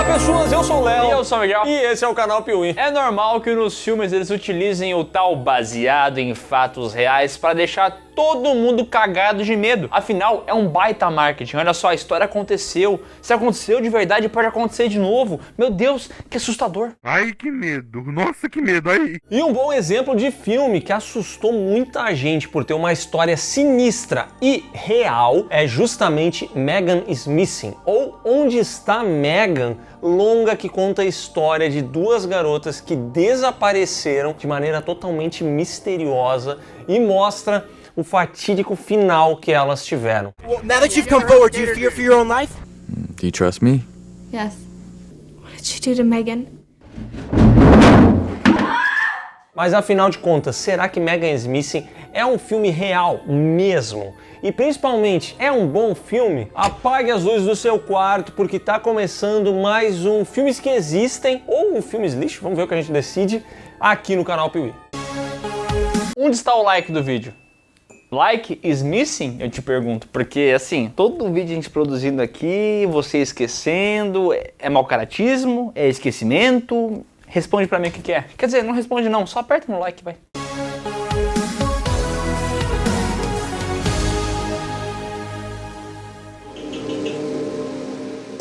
Fala pessoas, eu sou o Léo. E eu sou o Miguel. E esse é o canal Piuí. É normal que nos filmes eles utilizem o tal baseado em fatos reais para deixar todo mundo cagado de medo. Afinal, é um baita marketing. Olha só, a história aconteceu. Se aconteceu de verdade, pode acontecer de novo. Meu Deus, que assustador. Ai, que medo. Nossa, que medo. Ai. E um bom exemplo de filme que assustou muita gente por ter uma história sinistra e real é justamente Megan is Missing, ou Onde Está Megan, longa que conta a história de duas garotas que desapareceram de maneira totalmente misteriosa e mostra o fatídico final que elas tiveram. Well, now that you've come forward, do you fear for your own life? Do you trust me? Yes. What did you do to Megan? Mas afinal de contas, será que Megan is Missing é um filme real mesmo? E principalmente, é um bom filme? Apague as luzes do seu quarto porque tá começando mais um Filmes que Existem ou um Filmes Lixo, vamos ver o que a gente decide aqui no canal Piuí. Onde está o like do vídeo? Like is missing? Eu te pergunto, porque assim, todo vídeo a gente produzindo aqui, você esquecendo, é mau caratismo, é esquecimento? Responde pra mim o que é. Quer dizer, não responde não, só aperta no like, vai.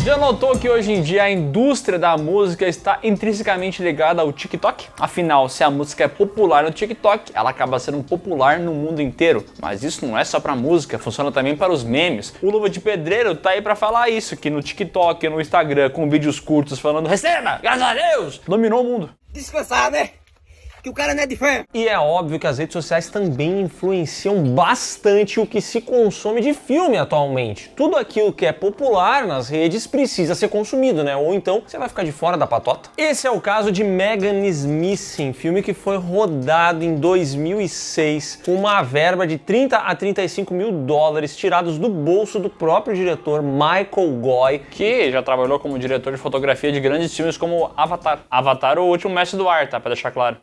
Já notou que hoje em dia a indústria da música está intrinsecamente ligada ao TikTok? Afinal, se a música é popular no TikTok, ela acaba sendo popular no mundo inteiro. Mas isso não é só pra música, funciona também para os memes. O Luva de Pedreiro tá aí pra falar isso, que no TikTok, no Instagram, com vídeos curtos falando "receba, graças a Deus", dominou o mundo. Descansar, né? Que o cara não é de ferro. E é óbvio que as redes sociais também influenciam bastante o que se consome de filme atualmente. Tudo aquilo que é popular nas redes precisa ser consumido, né? Ou então você vai ficar de fora da patota. Esse é o caso de Megan is Missing, filme que foi rodado em 2006 com uma verba de 30 a 35 mil dólares tirados do bolso do próprio diretor Michael Goy, Que já trabalhou como diretor de fotografia de grandes filmes como Avatar. Avatar, o último mestre do ar, tá? Pra deixar claro.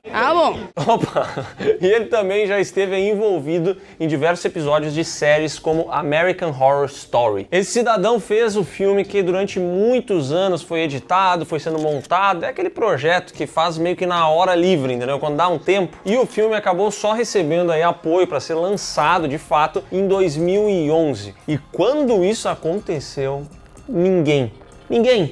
Opa! E ele também já esteve envolvido em diversos episódios de séries como American Horror Story. Esse cidadão fez o filme que durante muitos anos foi editado, foi sendo montado, é aquele projeto que faz meio que na hora livre, entendeu? Quando dá um tempo. E o filme acabou só recebendo aí apoio para ser lançado de fato em 2011. E quando isso aconteceu, ninguém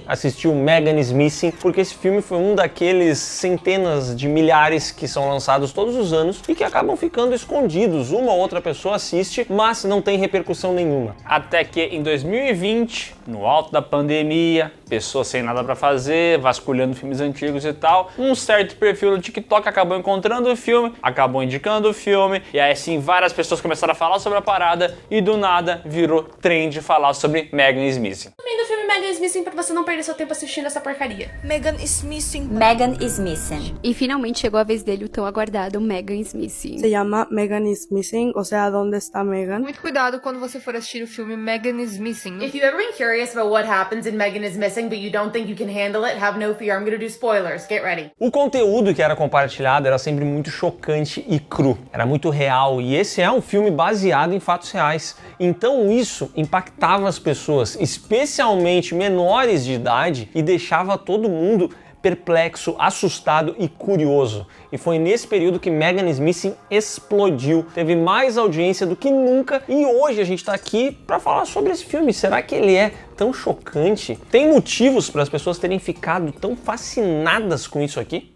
assistiu Megan is Missing, porque esse filme foi um daqueles centenas de milhares que são lançados todos os anos e que acabam ficando escondidos. Uma ou outra pessoa assiste, mas não tem repercussão nenhuma. Até que em 2020, no alto da pandemia, pessoas sem nada pra fazer, vasculhando filmes antigos e tal, um certo perfil do TikTok acabou encontrando o filme, acabou indicando o filme, e aí assim várias pessoas começaram a falar sobre a parada e do nada virou trend falar sobre Megan is Missing. Também do filme Megan is Missing pra você não perder seu tempo assistindo essa porcaria. Megan is Missing. Megan is Missing. E finalmente chegou a vez dele, o tão aguardado Megan is Missing. Se llama Megan is Missing, ou seja, ¿dónde está Megan? Muito cuidado quando você for assistir o filme Megan is Missing. If you've ever been curious about what happens in Megan is Missing, but you don't think you can handle it, have no fear. I'm gonna do spoilers. Get ready. O conteúdo que era compartilhado era sempre muito chocante e cru. Era muito real e esse é um filme baseado em fatos reais. Então isso impactava as pessoas, especialmente menores de idade, e deixava todo mundo perplexo, assustado e curioso. E foi nesse período que Megan is Missing explodiu, teve mais audiência do que nunca e hoje a gente tá aqui para falar sobre esse filme. Será que ele é tão chocante? Tem motivos para as pessoas terem ficado tão fascinadas com isso aqui?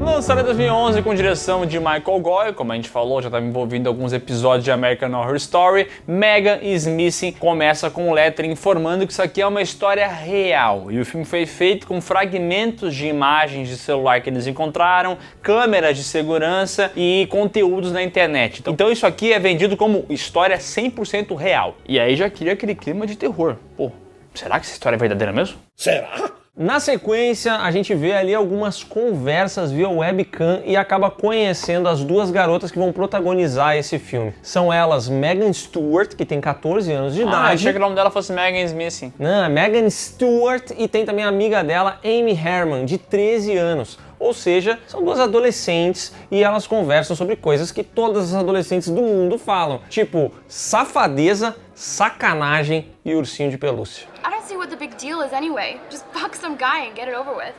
Lançado em 2011 com direção de Michael Goy, como a gente falou, já estava envolvido em alguns episódios de American Horror Story. Megan is Missing começa com um lettering informando que isso aqui é uma história real. E o filme foi feito com fragmentos de imagens de celular que eles encontraram, câmeras de segurança e conteúdos na internet. Então isso aqui é vendido como história 100% real. E aí já cria aquele clima de terror. Pô, será que essa história é verdadeira mesmo? Será? Na sequência, a gente vê ali algumas conversas via webcam e acaba conhecendo as duas garotas que vão protagonizar esse filme. São elas Megan Stewart, que tem 14 anos de idade. Achei que o nome dela fosse Megan is Missing. Não, é Megan Stewart, e tem também a amiga dela, Amy Herman, de 13 anos. Ou seja, são duas adolescentes e elas conversam sobre coisas que todas as adolescentes do mundo falam, tipo safadeza, sacanagem e ursinho de pelúcia. I don't see what the big deal is anyway. Just fuck some guy and get it over with.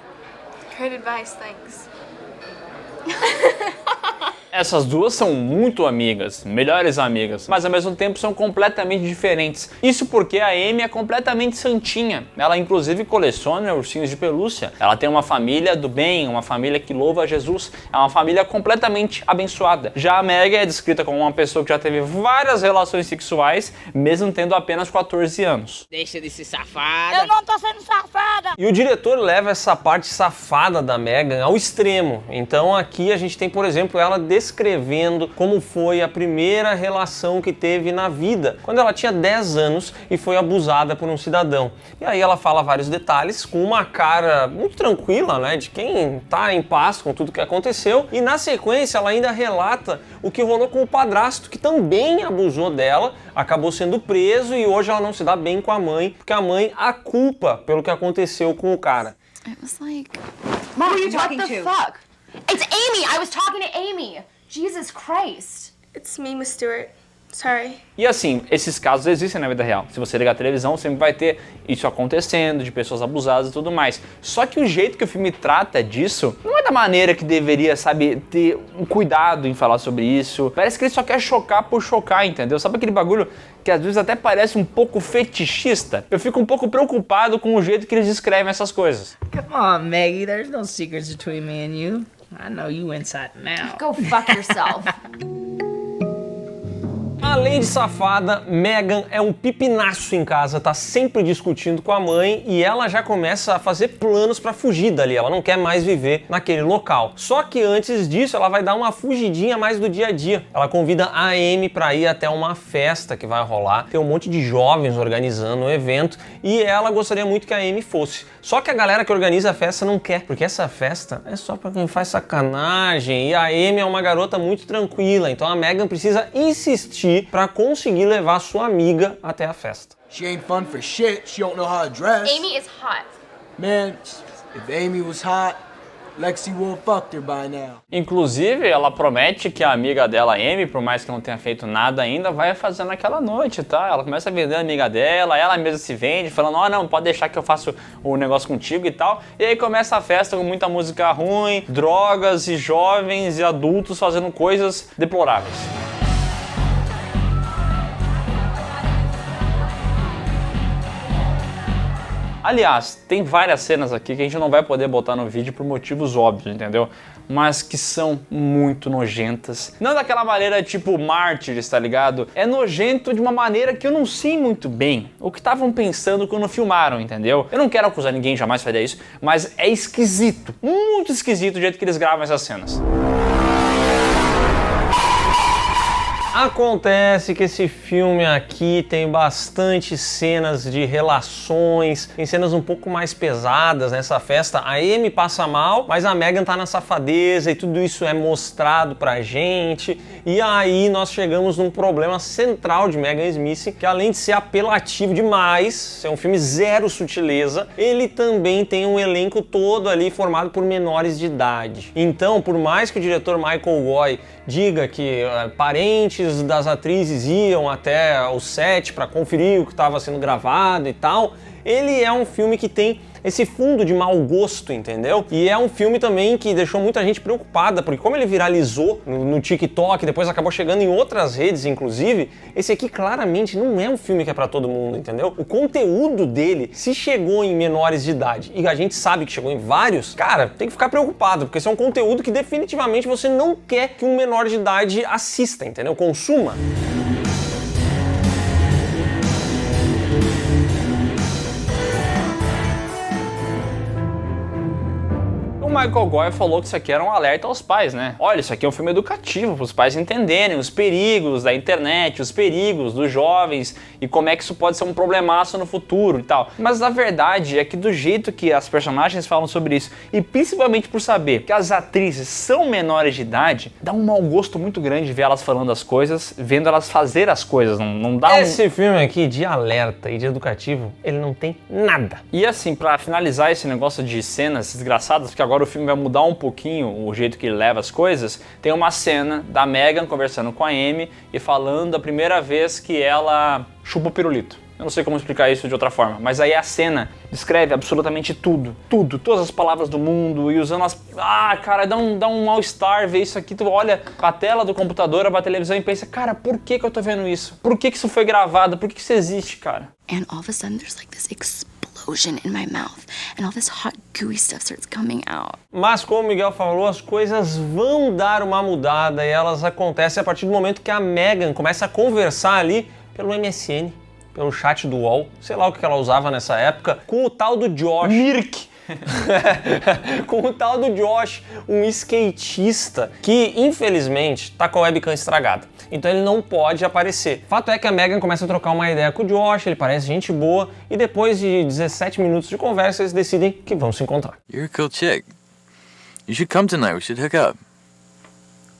Great advice, thanks. Essas duas são muito amigas, melhores amigas, mas ao mesmo tempo são completamente diferentes. Isso porque a Amy é completamente santinha. Ela inclusive coleciona ursinhos de pelúcia. Ela tem uma família do bem, uma família que louva a Jesus. É uma família completamente abençoada. Já a Megan é descrita como uma pessoa que já teve várias relações sexuais, mesmo tendo apenas 14 anos. Deixa de ser safada. Eu não tô sendo safada. E o diretor leva essa parte safada da Megan ao extremo. Então aqui a gente tem, por exemplo, ela descrevendo como foi a primeira relação que teve na vida, quando ela tinha 10 anos e foi abusada por um cidadão. E aí ela fala vários detalhes com uma cara muito tranquila, né, de quem tá em paz com tudo que aconteceu. E na sequência ela ainda relata o que rolou com o padrasto, que também abusou dela, acabou sendo preso e hoje ela não se dá bem com a mãe, porque a mãe a culpa pelo que aconteceu com o cara. It was like... Mom, what the fuck? It's Amy! I was talking to Amy! Jesus Christ! It's me, Miss Stewart. Sorry. E assim, esses casos existem na vida real. Se você ligar a televisão, sempre vai ter isso acontecendo, de pessoas abusadas e tudo mais. Só que o jeito que o filme trata disso não é da maneira que deveria, sabe, ter um cuidado em falar sobre isso. Parece que ele só quer chocar por chocar, entendeu? Sabe aquele bagulho que às vezes até parece um pouco fetichista? Eu fico um pouco preocupado com o jeito que eles descrevem essas coisas. Come on, Maggie. There's no secrets between me and you. I know you inside now. Go fuck yourself. Além de safada, Megan é um pipinaço em casa, tá sempre discutindo com a mãe e ela já começa a fazer planos pra fugir dali, ela não quer mais viver naquele local. Só que antes disso, ela vai dar uma fugidinha mais do dia a dia. Ela convida a Amy pra ir até uma festa que vai rolar, tem um monte de jovens organizando o evento e ela gostaria muito que a Amy fosse. Só que a galera que organiza a festa não quer, porque essa festa é só pra quem faz sacanagem e a Amy é uma garota muito tranquila, então a Megan precisa insistir para conseguir levar sua amiga até a festa. She ain't fun for shit. She don't know how to dress. Amy is hot. Man, if Amy was hot, Lexi would have fucked her by now. Inclusive, ela promete que a amiga dela, Amy, por mais que não tenha feito nada ainda, vai fazer naquela noite, tá? Ela começa a vender a amiga dela, ela mesma se vende, falando, ó, não, pode deixar que eu faço o negócio contigo e tal. E aí começa a festa com muita música ruim, drogas e jovens e adultos fazendo coisas deploráveis. Aliás, tem várias cenas aqui que a gente não vai poder botar no vídeo por motivos óbvios, entendeu? Mas que são muito nojentas. Não daquela maneira tipo Mártires, tá ligado? É nojento de uma maneira que eu não sei muito bem o que estavam pensando quando filmaram, entendeu? Eu não quero acusar ninguém, jamais faria isso, mas é esquisito, muito esquisito o jeito que eles gravam essas cenas. Acontece que esse filme aqui tem bastante cenas de relações, tem cenas um pouco mais pesadas nessa festa. A Amy passa mal, mas a Megan tá na safadeza e tudo isso é mostrado pra gente. E aí nós chegamos num problema central de Megan Smith, que além de ser apelativo demais, ser um filme zero sutileza, ele também tem um elenco todo ali formado por menores de idade. Então, por mais que o diretor Michael Goy diga que parentes das atrizes iam até o set para conferir o que estava sendo gravado e tal, ele é um filme que tem esse fundo de mau gosto, entendeu? E é um filme também que deixou muita gente preocupada, porque como ele viralizou no TikTok, depois acabou chegando em outras redes, inclusive, esse aqui claramente não é um filme que é pra todo mundo, entendeu? O conteúdo dele, se chegou em menores de idade, e a gente sabe que chegou em vários, cara, tem que ficar preocupado, porque esse é um conteúdo que definitivamente você não quer que um menor de idade assista, entendeu? Consuma. O Michael Goy falou que isso aqui era um alerta aos pais, né? Olha, isso aqui é um filme educativo para os pais entenderem os perigos da internet, os perigos dos jovens e como é que isso pode ser um problemaço no futuro e tal. Mas a verdade é que do jeito que as personagens falam sobre isso, e principalmente por saber que as atrizes são menores de idade, dá um mau gosto muito grande ver elas falando as coisas, vendo elas fazer as coisas, não dá Esse filme aqui de alerta e de educativo, ele não tem nada. E assim, para finalizar esse negócio de cenas desgraçadas, porque agora o filme vai mudar um pouquinho o jeito que ele leva as coisas, tem uma cena da Megan conversando com a Amy e falando da primeira vez que ela chupa o pirulito. Eu não sei como explicar isso de outra forma, mas aí a cena descreve absolutamente tudo, todas as palavras do mundo e usando as... Ah, cara, dá um mal-estar ver isso aqui, tu olha pra tela do computador, pra televisão e pensa, cara, por que eu tô vendo isso? Por que isso foi gravado? Por que isso existe, cara? And all of a sudden there's like this explosion in my mouth and all this hot gooey stuff starts coming out. Mas como o Miguel falou, as coisas vão dar uma mudada e elas acontecem a partir do momento que a Megan começa a conversar ali pelo MSN. Pelo chat do UOL, sei lá o que ela usava nessa época, com o tal do Josh. Mirk! Com o tal do Josh, um skatista que, infelizmente, tá com a webcam estragada. Então ele não pode aparecer. Fato é que a Megan começa a trocar uma ideia com o Josh, ele parece gente boa, e depois de 17 minutos de conversa, eles decidem que vão se encontrar. You're a cool chick. You should come tonight, we should hook up.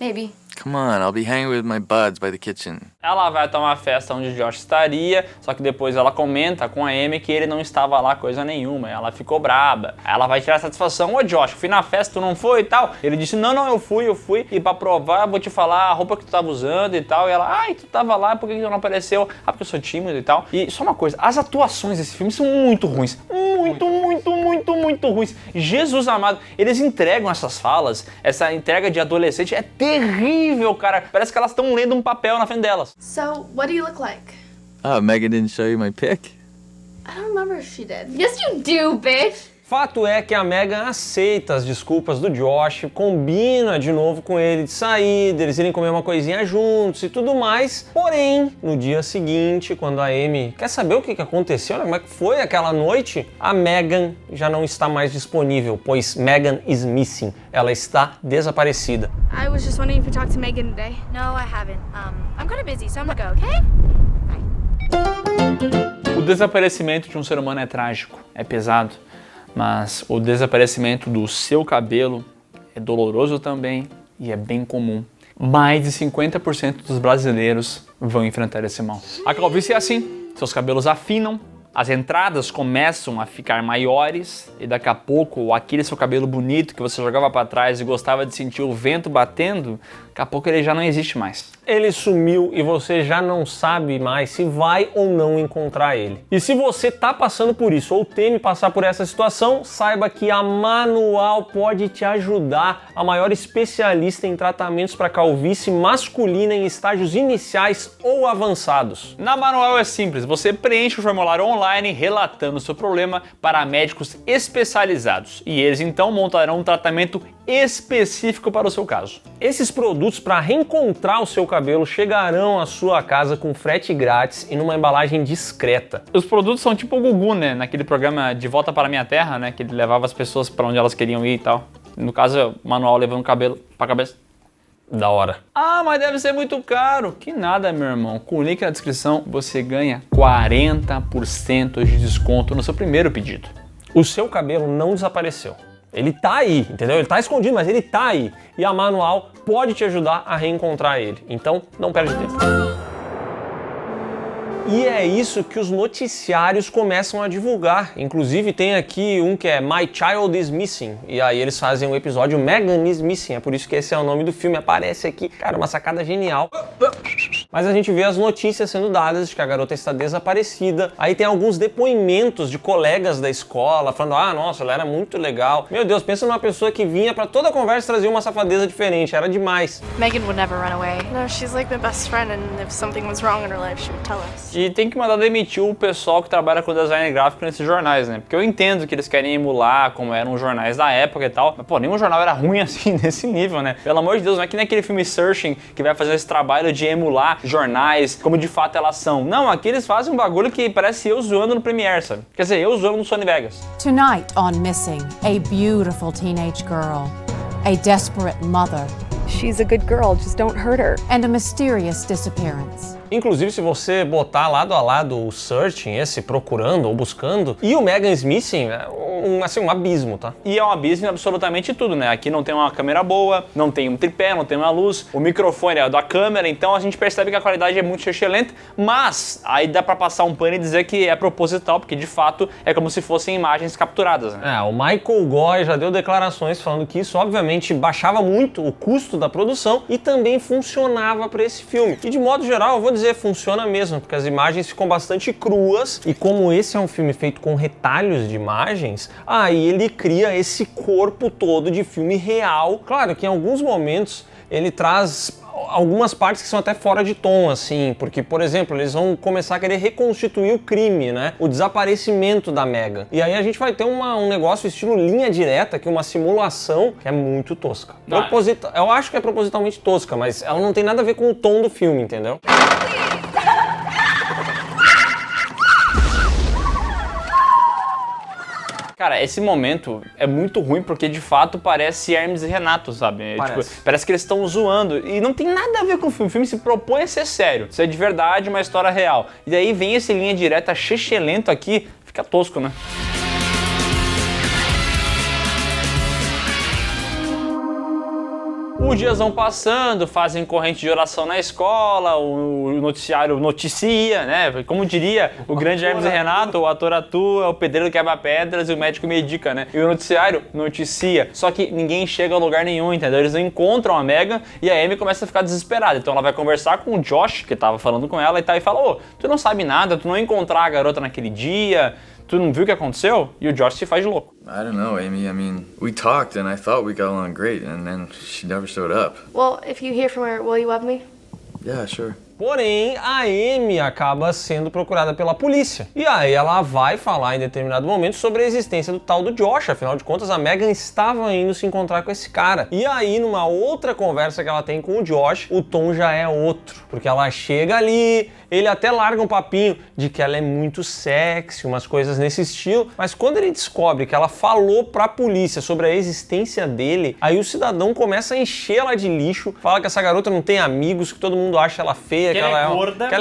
Maybe. Come on, I'll be hanging with my buds by the kitchen. Ela vai até uma festa onde o Josh estaria, só que depois ela comenta com a Amy que ele não estava lá coisa nenhuma, ela ficou braba. Aí ela vai tirar satisfação, ô Josh, fui na festa, tu não foi e tal? Ele disse, não, eu fui, e pra provar, vou te falar a roupa que tu tava usando e tal. E ela, ai, tu tava lá, por que tu não apareceu? Ah, porque eu sou tímido e tal. E só uma coisa, as atuações desse filme são muito ruins, muito ruins. Jesus amado, eles entregam essas falas, essa entrega de adolescente é terrível, cara. Parece que elas estão lendo um papel na frente delas. So, what do you look like? Oh, Megan didn't show you my pic? I don't remember if she did. Yes, you do, bitch! Fato é que a Megan aceita as desculpas do Josh, combina de novo com ele de sair, deles irem comer uma coisinha juntos e tudo mais. Porém, no dia seguinte, quando a Amy quer saber o que aconteceu, né, como é que foi aquela noite, a Megan já não está mais disponível, pois Megan is missing. Ela está desaparecida. I was just wondering if you talked to Megan today. No, I haven't. I'm kind of busy, so I'm gonna go, okay? O desaparecimento de um ser humano é trágico, é pesado. Mas o desaparecimento do seu cabelo é doloroso também e é bem comum. Mais de 50% dos brasileiros vão enfrentar esse mal. A calvície é assim, seus cabelos afinam, as entradas começam a ficar maiores e daqui a pouco aquele seu cabelo bonito que você jogava para trás e gostava de sentir o vento batendo, daqui a pouco ele já não existe mais. Ele sumiu e você já não sabe mais se vai ou não encontrar ele. E se você tá passando por isso ou teme passar por essa situação, saiba que a Manual pode te ajudar, a maior especialista em tratamentos para calvície masculina em estágios iniciais ou avançados. Na Manual é simples, você preenche o formulário online relatando o seu problema para médicos especializados e eles então montarão um tratamento específico para o seu caso. Esses produtos para reencontrar o seu cabelo chegarão à sua casa com frete grátis e numa embalagem discreta. Os produtos são tipo o Gugu, né? Naquele programa De Volta para a Minha Terra, né? Que ele levava as pessoas para onde elas queriam ir e tal. No caso, o Manual levando o cabelo para a cabeça. Da hora. Ah, mas deve ser muito caro. Que nada, meu irmão. Com o link na descrição, você ganha 40% de desconto no seu primeiro pedido. O seu cabelo não desapareceu. Ele tá aí, entendeu? Ele tá escondido, mas ele tá aí. E a Manual pode te ajudar a reencontrar ele. Então, não perde tempo. E é isso que os noticiários começam a divulgar. Inclusive tem aqui um que é My Child is Missing. E aí eles fazem um episódio Megan is Missing. É por isso que esse é o nome do filme. Aparece aqui, cara, uma sacada genial. Mas a gente vê as notícias sendo dadas de que a garota está desaparecida. Aí tem alguns depoimentos de colegas da escola falando, ah, nossa, ela era muito legal. Meu Deus, pensa numa pessoa que vinha pra toda a conversa e trazia uma safadeza diferente. Era demais. Megan would never run away. No, she's like my best friend, and if something was wrong in her life, she would tell us. E tem que mandar demitir o pessoal que trabalha com design gráfico nesses jornais, né? Porque eu entendo que eles querem emular como eram os jornais da época e tal, mas pô, nenhum jornal era ruim assim, nesse nível, né? Pelo amor de Deus, não é que nem aquele filme Searching que vai fazer esse trabalho de emular jornais como de fato elas são. Não, aqui eles fazem um bagulho que parece eu zoando no Premiere, sabe? Quer dizer, eu zoando no Sony Vegas. Tonight on Missing, a beautiful teenage girl, a desperate mother. She's a good girl, just don't hurt her. And a mysterious disappearance. Inclusive, se você botar lado a lado o Searching, esse procurando ou buscando, e o Megan is Missing, um abismo, tá? E é um abismo em absolutamente tudo, né? Aqui não tem uma câmera boa, não tem um tripé, não tem uma luz, o microfone é da câmera, então a gente percebe que a qualidade é muito excelente, mas aí dá pra passar um pano e dizer que é proposital, porque de fato é como se fossem imagens capturadas, né? O Michael Goy já deu declarações falando que isso obviamente baixava muito o custo da produção e também funcionava para esse filme. E de modo geral, eu vou dizer, funciona mesmo, porque as imagens ficam bastante cruas e como esse é um filme feito com retalhos de imagens, aí ele cria esse corpo todo de filme real. Claro que em alguns momentos ele traz algumas partes que são até fora de tom, assim, porque, por exemplo, eles vão começar a querer reconstituir o crime, né? O desaparecimento da Megan. E aí a gente vai ter um negócio estilo linha direta, que é uma simulação que é muito tosca. Eu acho que é propositalmente tosca, mas ela não tem nada a ver com o tom do filme, entendeu? Cara, esse momento é muito ruim porque de fato parece Hermes e Renato, sabe? Parece que eles estão zoando e não tem nada a ver com o filme. O filme se propõe a ser sério, ser de verdade, uma história real. E daí vem esse linha direta chechelento aqui, fica tosco, né? Os dias vão passando, fazem corrente de oração na escola, o noticiário noticia, né? Como diria o grande Hermes e Renato, o ator atua, o pedreiro quebra pedras e o médico medica, né? E o noticiário noticia. Só que ninguém chega a lugar nenhum, entendeu? Eles não encontram a Megan e a Amy começa a ficar desesperada. Então ela vai conversar com o Josh, que tava falando com ela, e tal, e fala: ô, tu não sabe nada, tu não encontrar a garota naquele dia, tu não viu o que aconteceu? E o Josh se faz de louco. I don't know, Amy. I mean, we talked and I thought we got along great, and then she never showed up. Well, if you hear from her, will you love me? Yeah, sure. Porém, a Amy acaba sendo procurada pela polícia. E aí ela vai falar em determinado momento sobre a existência do tal do Josh. Afinal de contas, a Megan estava indo se encontrar com esse cara. E aí, numa outra conversa que ela tem com o Josh, o tom já é outro. Porque ela chega ali, ele até larga um papinho de que ela é muito sexy, umas coisas nesse estilo. Mas quando ele descobre que ela falou pra polícia sobre a existência dele, aí o cidadão começa a encher ela de lixo, fala que essa garota não tem amigos, que todo mundo acha ela feia, que ela é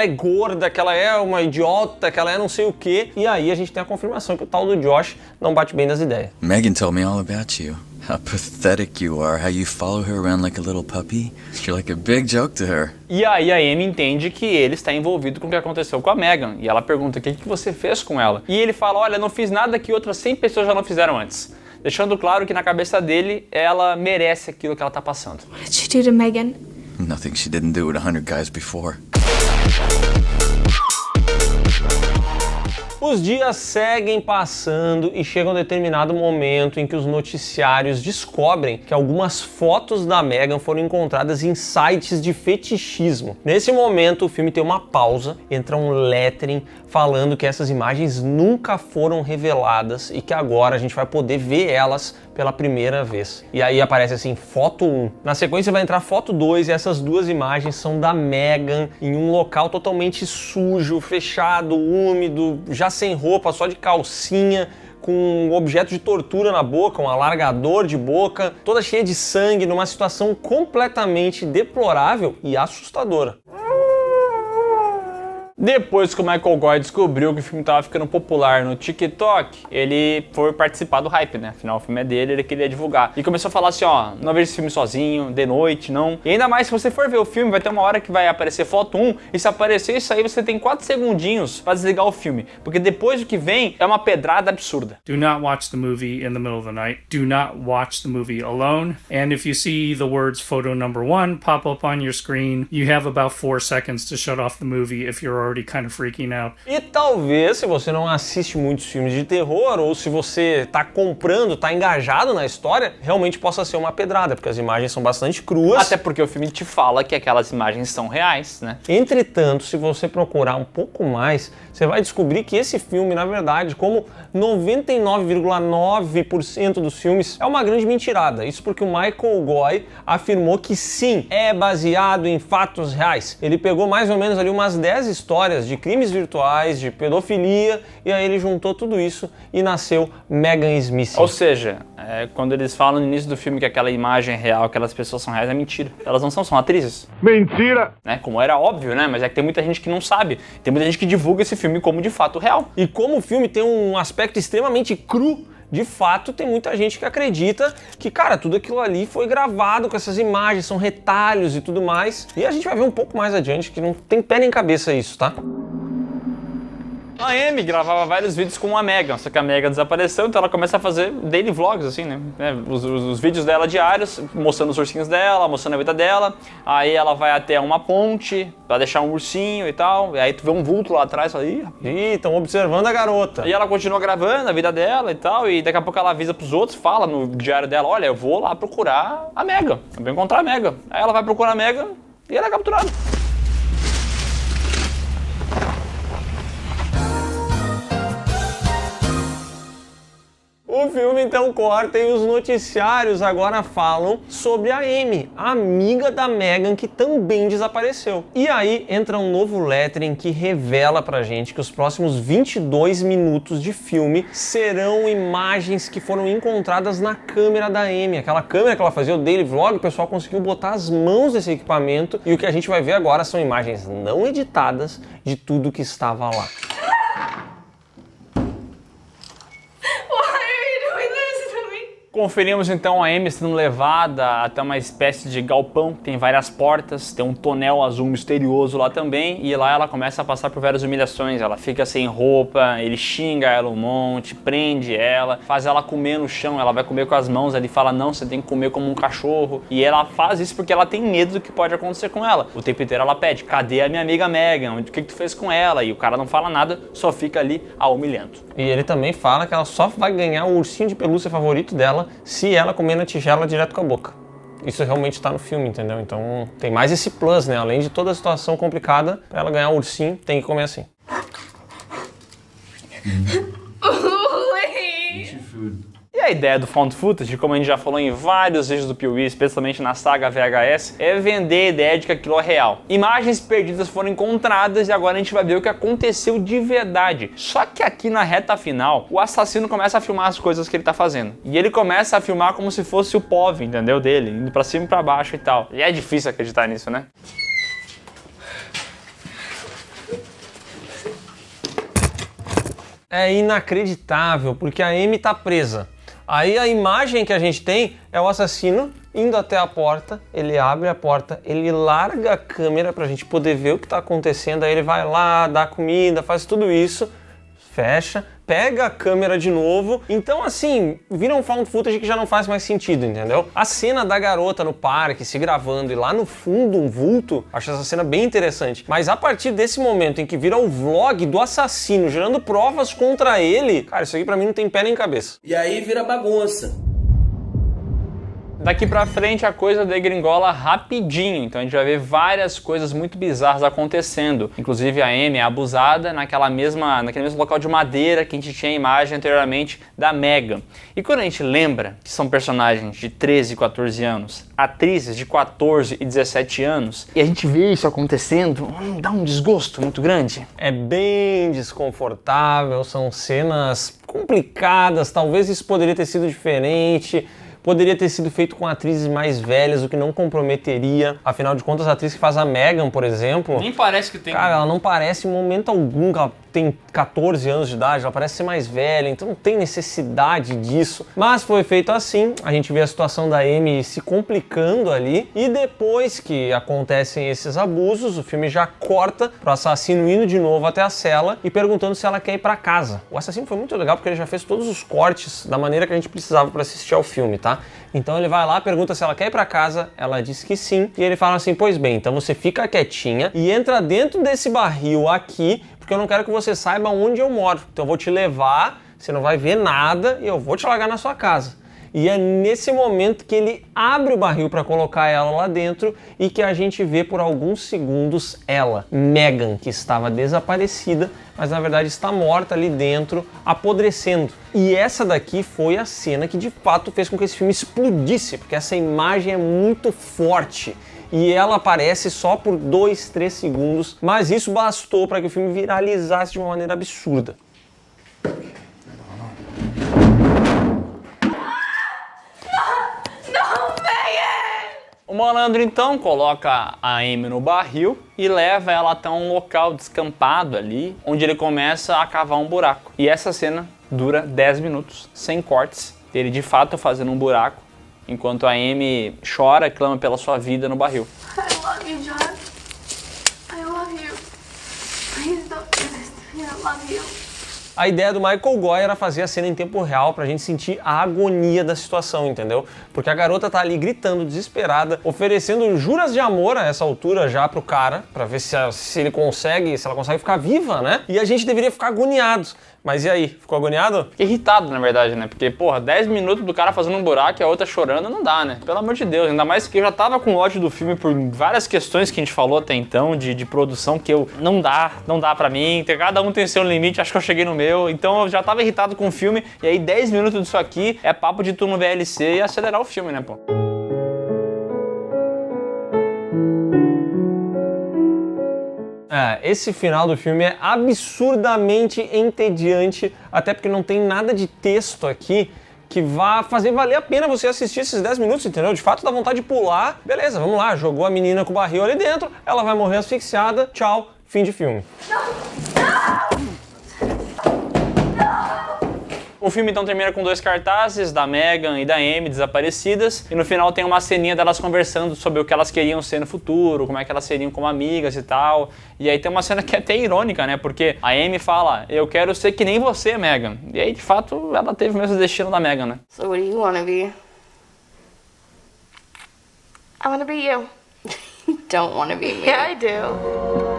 gorda, que ela é uma idiota, que ela é não sei o quê. E aí a gente tem a confirmação que o tal do Josh não bate bem das ideias. Megan told me all about you. How pathetic you are, how you follow her around like a little puppy. You're like a big joke to her. E aí a Amy entende que ele está envolvido com o que aconteceu com a Megan. E ela pergunta: o que você fez com ela? E ele fala: olha, não fiz nada que outras 100 pessoas já não fizeram antes. Deixando claro que na cabeça dele, ela merece aquilo que ela tá passando. What did you do to Megan? Nothing she didn't do with 100 guys before. Os dias seguem passando e chega um determinado momento em que os noticiários descobrem que algumas fotos da Megan foram encontradas em sites de fetichismo. Nesse momento, o filme tem uma pausa, entra um lettering falando que essas imagens nunca foram reveladas e que agora a gente vai poder ver elas pela primeira vez. E aí aparece assim, foto 1. Na sequência vai entrar foto 2 e essas duas imagens são da Megan em um local totalmente sujo, fechado, úmido, já sem roupa, só de calcinha, com um objeto de tortura na boca, um alargador de boca, toda cheia de sangue, numa situação completamente deplorável e assustadora. Depois que o Michael Goy descobriu que o filme estava ficando popular no TikTok, ele foi participar do hype, né? Afinal, o filme é dele, ele queria divulgar. E começou a falar assim, ó, não vejo esse filme sozinho, de noite, não. E ainda mais, se você for ver o filme, vai ter uma hora que vai aparecer foto 1, e se aparecer isso aí, você tem 4 segundinhos para desligar o filme. Porque depois do que vem, é uma pedrada absurda. Do not watch the movie in the middle of the night. Do not watch the movie alone. And if you see the words photo number 1 pop up on your screen, you have about 4 seconds to shut off the movie if you're already kind of freaking out. E talvez, se você não assiste muitos filmes de terror, ou se você tá comprando, tá engajado na história, realmente possa ser uma pedrada, porque as imagens são bastante cruas. Até porque o filme te fala que aquelas imagens são reais, né? Entretanto, se você procurar um pouco mais, você vai descobrir que esse filme, na verdade, como 99,9% dos filmes, é uma grande mentirada. Isso porque o Michael Goy afirmou que sim, é baseado em fatos reais. Ele pegou mais ou menos ali umas 10 histórias de crimes virtuais, de pedofilia, e aí ele juntou tudo isso e nasceu Megan Smith. Ou seja, quando eles falam no início do filme que aquela imagem é real, aquelas pessoas são reais, é mentira. Elas não são atrizes. Mentira! Né? Como era óbvio, né? Mas é que tem muita gente que não sabe. Tem muita gente que divulga esse filme como de fato real. E como o filme tem um aspecto extremamente cru de fato tem muita gente que acredita que, cara, tudo aquilo ali foi gravado com essas imagens, são retalhos e tudo mais. E a gente vai ver um pouco mais adiante que não tem pé nem cabeça isso, tá? A Amy gravava vários vídeos com a Megan, só que a Megan desapareceu, então ela começa a fazer daily vlogs, assim, né? Os vídeos dela diários, mostrando os ursinhos dela, mostrando a vida dela. Aí ela vai até uma ponte pra deixar um ursinho e tal. E aí tu vê um vulto lá atrás e fala, ih, estão observando a garota. E ela continua gravando a vida dela e tal, e daqui a pouco ela avisa pros outros, fala no diário dela, olha, eu vou lá procurar a Megan, eu vou encontrar a Megan. Aí ela vai procurar a Megan e ela é capturada. O filme então corta e os noticiários agora falam sobre a Amy, a amiga da Megan que também desapareceu. E aí entra um novo lettering que revela pra gente que os próximos 22 minutos de filme serão imagens que foram encontradas na câmera da Amy. Aquela câmera que ela fazia o daily vlog, o pessoal conseguiu botar as mãos nesse equipamento e o que a gente vai ver agora são imagens não editadas de tudo que estava lá. Conferimos então a Amy sendo levada até uma espécie de galpão, tem várias portas, tem um tonel azul misterioso lá também, e lá ela começa a passar por várias humilhações, ela fica sem roupa, ele xinga ela um monte, prende ela, faz ela comer no chão, ela vai comer com as mãos, ele fala não, você tem que comer como um cachorro, e ela faz isso porque ela tem medo do que pode acontecer com ela. O tempo inteiro ela pede, cadê a minha amiga Megan? O que tu fez com ela? E o cara não fala nada, só fica ali a humilhando. E ele também fala que ela só vai ganhar o ursinho de pelúcia favorito dela se ela comer na tigela direto com a boca. Isso realmente tá no filme, entendeu? Então tem mais esse plus, né? Além de toda a situação complicada, pra ela ganhar o ursinho, tem que comer assim. E a ideia do found footage, como a gente já falou em vários vídeos do Piuí, especialmente na saga VHS, é vender a ideia de que aquilo é real. Imagens perdidas foram encontradas e agora a gente vai ver o que aconteceu de verdade. Só que aqui na reta final, o assassino começa a filmar as coisas que ele tá fazendo. E ele começa a filmar como se fosse o POV, entendeu? Dele, indo pra cima e pra baixo e tal. E é difícil acreditar nisso, né? É inacreditável, porque a Amy tá presa. Aí a imagem que a gente tem é o assassino indo até a porta, ele abre a porta, ele larga a câmera pra gente poder ver o que tá acontecendo, aí ele vai lá, dá comida, faz tudo isso, fecha, pega a câmera de novo. Então assim, vira um found footage que já não faz mais sentido, entendeu? A cena da garota no parque se gravando e lá no fundo um vulto, acho essa cena bem interessante. Mas a partir desse momento em que vira o vlog do assassino gerando provas contra ele, cara, isso aqui pra mim não tem pé nem cabeça. E aí vira bagunça. Daqui pra frente a coisa degringola rapidinho, então a gente vai ver várias coisas muito bizarras acontecendo. Inclusive a Amy é abusada naquele mesmo local de madeira que a gente tinha a imagem anteriormente da Megan. E quando a gente lembra que são personagens de 13 e 14 anos, atrizes de 14 e 17 anos, e a gente vê isso acontecendo, dá um desgosto muito grande. É bem desconfortável, são cenas complicadas, talvez isso poderia ter sido diferente. Poderia ter sido feito com atrizes mais velhas, o que não comprometeria. Afinal de contas, a atriz que faz a Megan, por exemplo... Nem parece que tem... Cara, ela não parece em momento algum que ela tem 14 anos de idade, ela parece ser mais velha, então não tem necessidade disso. Mas foi feito assim, a gente vê a situação da Amy se complicando ali, e depois que acontecem esses abusos, o filme já corta pro assassino indo de novo até a cela e perguntando se ela quer ir pra casa. O assassino foi muito legal porque ele já fez todos os cortes da maneira que a gente precisava para assistir ao filme, tá? Então ele vai lá, pergunta se ela quer ir pra casa, ela diz que sim, e ele fala assim, pois bem, então você fica quietinha e entra dentro desse barril aqui, porque eu não quero que você saiba onde eu moro. Então eu vou te levar, você não vai ver nada e eu vou te largar na sua casa. E é nesse momento que ele abre o barril para colocar ela lá dentro e que a gente vê por alguns segundos ela, Megan, que estava desaparecida, mas na verdade está morta ali dentro, apodrecendo. E essa daqui foi a cena que de fato fez com que esse filme explodisse, porque essa imagem é muito forte. E ela aparece só por 2, 3 segundos, mas isso bastou para que o filme viralizasse de uma maneira absurda. O malandro então coloca a Amy no barril e leva ela até um local descampado ali, onde ele começa a cavar um buraco. E essa cena dura 10 minutos, sem cortes, ele de fato fazendo um buraco, enquanto a Amy chora e clama pela sua vida no barril. I love you, John. I love you. Please don't do this to me. I love you. A ideia do Michael Goy era fazer a cena em tempo real pra gente sentir a agonia da situação, entendeu? Porque a garota tá ali gritando, desesperada, oferecendo juras de amor a essa altura já pro cara, pra ver se ela consegue ficar viva, né? E a gente deveria ficar agoniado. Mas e aí, ficou agoniado? Fiquei irritado, na verdade, né? Porque, porra, 10 minutos do cara fazendo um buraco e a outra chorando, não dá, né? Pelo amor de Deus, ainda mais que eu já tava com ódio do filme por várias questões que a gente falou até então, de produção, que eu, não dá pra mim, cada um tem seu limite, acho que eu cheguei no meu, então eu já tava irritado com o filme, e aí 10 minutos disso aqui é papo de tu no VLC e acelerar o filme, né, pô? Esse final do filme é absurdamente entediante, até porque não tem nada de texto aqui que vá fazer valer a pena você assistir esses 10 minutos, entendeu? De fato dá vontade de pular, beleza, vamos lá, jogou a menina com o barril ali dentro, ela vai morrer asfixiada, tchau, fim de filme. O filme então termina com 2 cartazes da Megan e da Amy desaparecidas, e no final tem uma ceninha delas conversando sobre o que elas queriam ser no futuro, como é que elas seriam como amigas e tal. E aí tem uma cena que é até irônica, né? Porque a Amy fala, eu quero ser que nem você, Megan. E aí, de fato, ela teve o mesmo destino da Megan, né? So what do you want to be? I want to be you. Don't want to be me. Yeah, I do.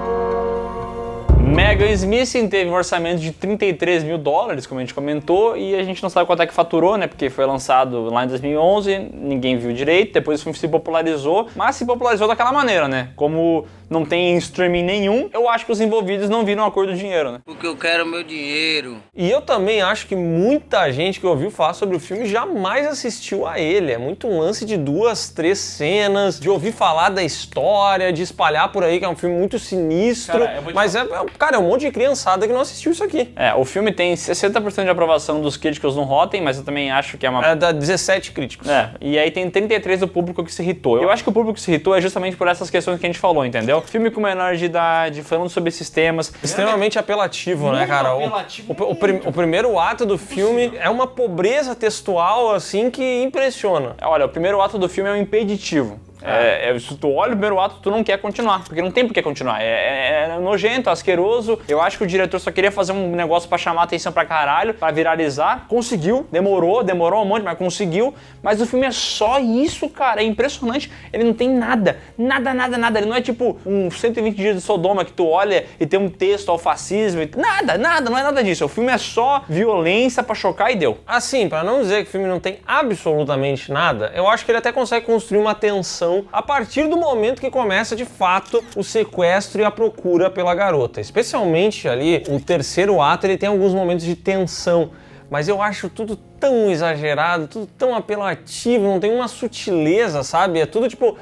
Megan Smith teve um orçamento de $33 mil, como a gente comentou, e a gente não sabe quanto é que faturou, né? Porque foi lançado lá em 2011, ninguém viu direito, depois o filme se popularizou, mas se popularizou daquela maneira, né? Como não tem streaming nenhum, eu acho que os envolvidos não viram a cor do dinheiro, né? Porque eu quero meu dinheiro. E eu também acho que muita gente que ouviu falar sobre o filme jamais assistiu a ele. É muito um lance de 2, 3 cenas, de ouvir falar da história, de espalhar por aí que é um filme muito sinistro. Cara, é um monte de criançada que não assistiu isso aqui. O filme tem 60% de aprovação dos críticos no Rotten, mas eu também acho que é uma... É da 17 críticos. E aí tem 33 do público que se irritou. Eu acho que o público que se irritou é justamente por essas questões que a gente falou, entendeu? Filme com menor de idade, falando sobre sistemas. Extremamente apelativo, né, cara? O primeiro ato do filme é uma pobreza textual, assim, que impressiona. Olha, o primeiro ato do filme é um impeditivo. Se tu olha o primeiro ato, tu não quer continuar, porque não tem por que continuar. É nojento, asqueroso. Eu acho que o diretor só queria fazer um negócio pra chamar a atenção pra caralho, pra viralizar. Conseguiu, demorou um monte, mas conseguiu. Mas o filme é só isso, cara. É impressionante. Ele não tem nada. Ele não é tipo um 120 dias de Sodoma que tu olha e tem um texto ao fascismo. Nada, não é nada disso. O filme é só violência pra chocar e deu. Assim, pra não dizer que o filme não tem absolutamente nada, eu acho que ele até consegue construir uma tensão a partir do momento que começa de fato o sequestro e a procura pela garota. Especialmente ali, o terceiro ato, ele tem alguns momentos de tensão, mas eu acho tudo tão exagerado, tudo tão apelativo, não tem uma sutileza, sabe? É tudo tipo,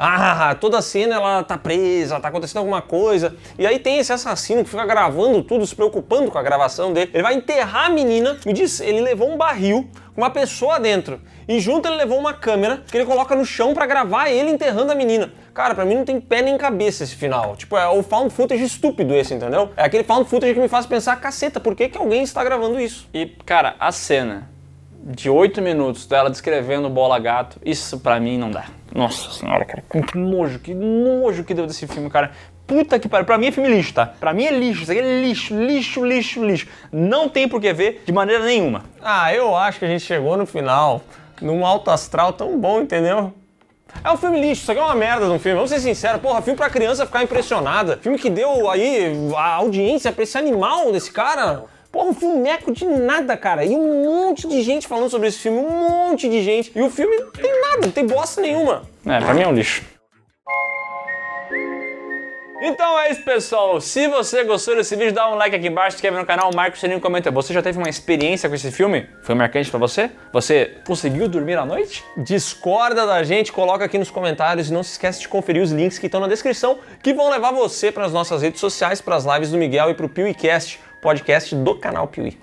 toda cena ela tá presa, tá acontecendo alguma coisa. E aí tem esse assassino que fica gravando tudo, se preocupando com a gravação dele. Ele vai enterrar a menina, me diz, ele levou um barril com uma pessoa dentro. E junto ele levou uma câmera que ele coloca no chão pra gravar ele enterrando a menina. Cara, pra mim não tem pé nem cabeça esse final. Tipo, é o found footage estúpido esse, entendeu? É aquele found footage que me faz pensar, caceta, por que alguém está gravando isso? E, cara, a cena de 8 minutos dela descrevendo o Bola Gato, isso pra mim não dá. Nossa senhora, cara, que nojo que deu desse filme, cara. Puta que pariu, pra mim é filme lixo, tá? Pra mim é lixo, isso aqui é lixo. Não tem por que ver de maneira nenhuma. Eu acho que a gente chegou no final num alto astral tão bom, entendeu? É um filme lixo, isso aqui é uma merda de um filme, vamos ser sinceros, filme pra criança ficar impressionada, filme que deu aí a audiência pra esse animal desse cara, um filmeco de nada, cara, e um monte de gente falando sobre esse filme, e o filme não tem nada, não tem bosta nenhuma. Pra mim é um lixo. Então é isso, pessoal. Se você gostou desse vídeo, dá um like aqui embaixo, se inscreve no canal, marca o sininho e comenta. Você já teve uma experiência com esse filme? Foi marcante pra você? Você conseguiu dormir à noite? Discorda da gente? Coloca aqui nos comentários e não se esquece de conferir os links que estão na descrição, que vão levar você para as nossas redes sociais, para as lives do Miguel e para o PeeWeeCast, podcast do canal Piuí.